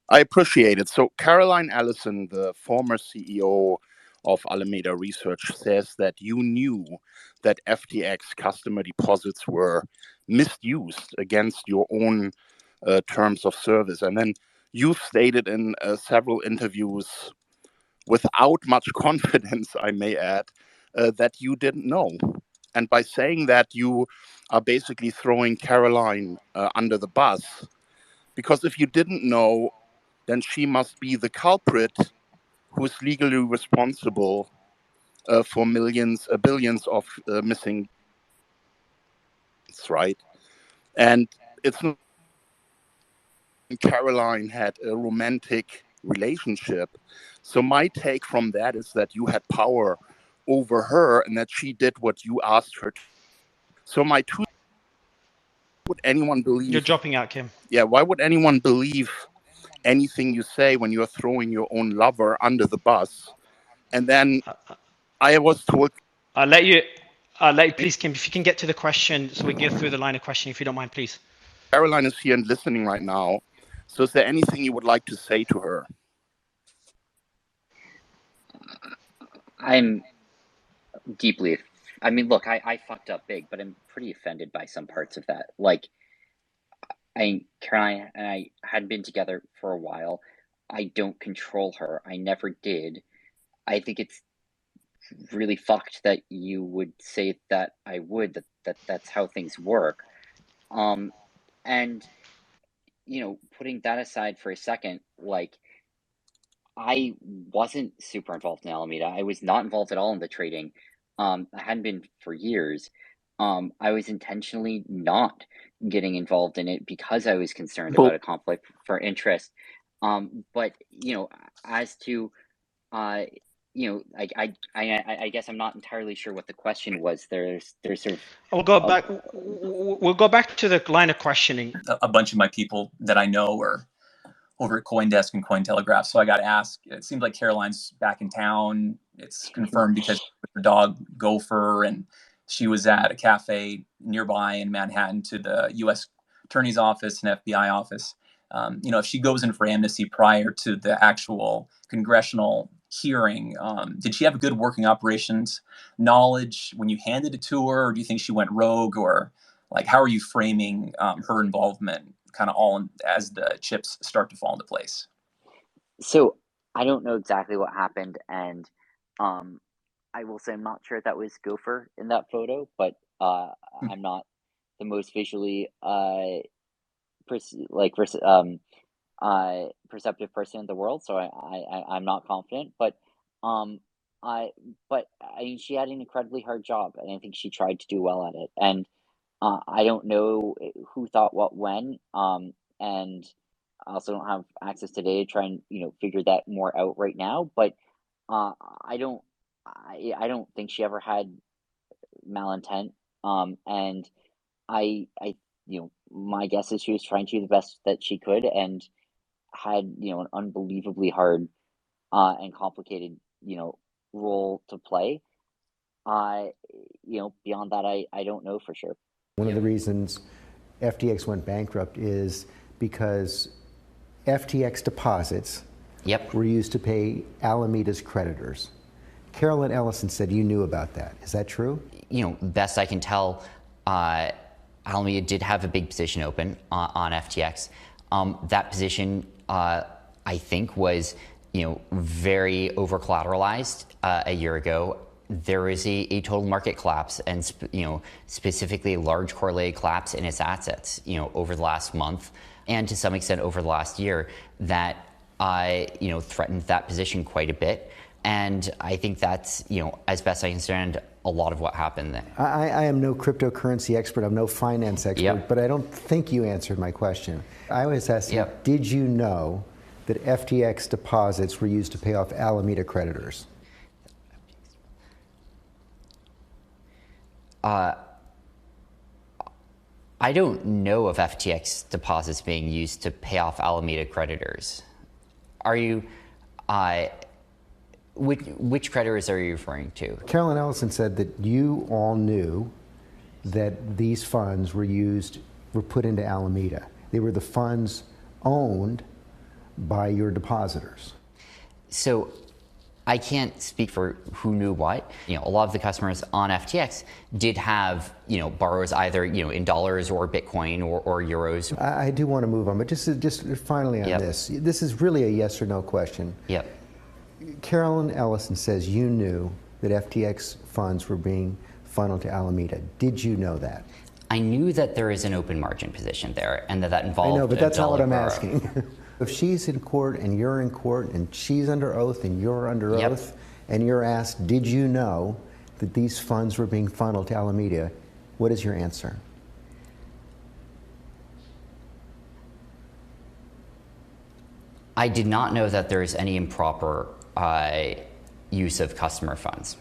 I appreciate it. So Caroline Ellison, the former CEO of Alameda Research, says that you knew that FTX customer deposits were misused against your own terms of service. And then you stated in several interviews, without much confidence, I may add, that you didn't know. And by saying that, you are basically throwing Caroline under the bus, because if you didn't know, then she must be the culprit who is legally responsible for billions of missing, right? And it's not Caroline had a romantic relationship. So my take from that is that you had power over her and that she did what you asked her to. So would anyone believe? You're dropping out, Kim. Yeah, why would anyone believe anything you say when you're throwing your own lover under the bus? And then I was told. I'll let you, please, Kim, if you can get to the question so we can get through the line of questioning, if you don't mind, please. Caroline is here and listening right now. So is there anything you would like to say to her? I'm deeply, I mean, look, I fucked up big, but I'm pretty offended by some parts of that. Like, Caroline and I had been together for a while. I don't control her. I never did. I think it's really fucked that you would say that I would, that's how things work. And, you know, putting that aside for a second, like, I wasn't super involved in Alameda. I was not involved at all in the trading. I hadn't been for years. I was intentionally not getting involved in it because I was concerned about a conflict for interest. But you know, as to you know, I guess I'm not entirely sure what the question was. There's sort of. We'll go back. We'll go back to the line of questioning. A bunch of my people that I know are over at CoinDesk and Cointelegraph. So I got to ask, it seems like Caroline's back in town. It's confirmed because her dog Gopher, and she was at a cafe nearby in Manhattan to the U.S. Attorney's Office and FBI office. You know, if she goes in for amnesty prior to the actual congressional hearing, did she have good working operations knowledge when you handed it to her, or do you think she went rogue, or like how are you framing her involvement kind of all as the chips start to fall into place? So I don't know exactly what happened, and I will say I'm not sure if that was Gopher in that photo, but I'm not the most visually perceptive person in the world, so I'm not confident. But I mean, she had an incredibly hard job, and I think she tried to do well at it. And I don't know who thought what when, and I also don't have access to data to try and figure that more out right now. But I don't think she ever had malintent, and my guess is she was trying to do the best that she could and had an unbelievably hard and complicated role to play. Beyond that, I don't know for sure. One of the reasons FTX went bankrupt is because FTX deposits were used to pay Alameda's creditors. Caroline Ellison said you knew about that. Is that true? Best I can tell, Alameda did have a big position open on FTX. That position, I think, was very over collateralized a year ago. There was a total market collapse, and specifically a large correlated collapse in its assets over the last month, and to some extent over the last year, that threatened that position quite a bit. And I think that's as best I understand, a lot of what happened there. I am no cryptocurrency expert. I'm no finance expert, but I don't think you answered my question. I was asking, did you know that FTX deposits were used to pay off Alameda creditors? I don't know of FTX deposits being used to pay off Alameda creditors. Are you, which creditors are you referring to? Caroline Ellison said that you all knew that these funds were put into Alameda. They were the funds owned by your depositors? So I can't speak for who knew what. A lot of the customers on FTX did have, borrows either, in dollars or Bitcoin or euros. I do want to move on, but just finally on this. This is really a yes or no question. Yep. Carolyn Ellison says you knew that FTX funds were being funneled to Alameda. Did you know that? I knew that there is an open margin position there and that involved. I know, but that's not what I'm borrow. asking. If she's in court and you're in court and she's under oath and you're under oath and you're asked, did you know that these funds were being funneled to Alameda, what is your answer? I did not know that there is any improper use of customer funds.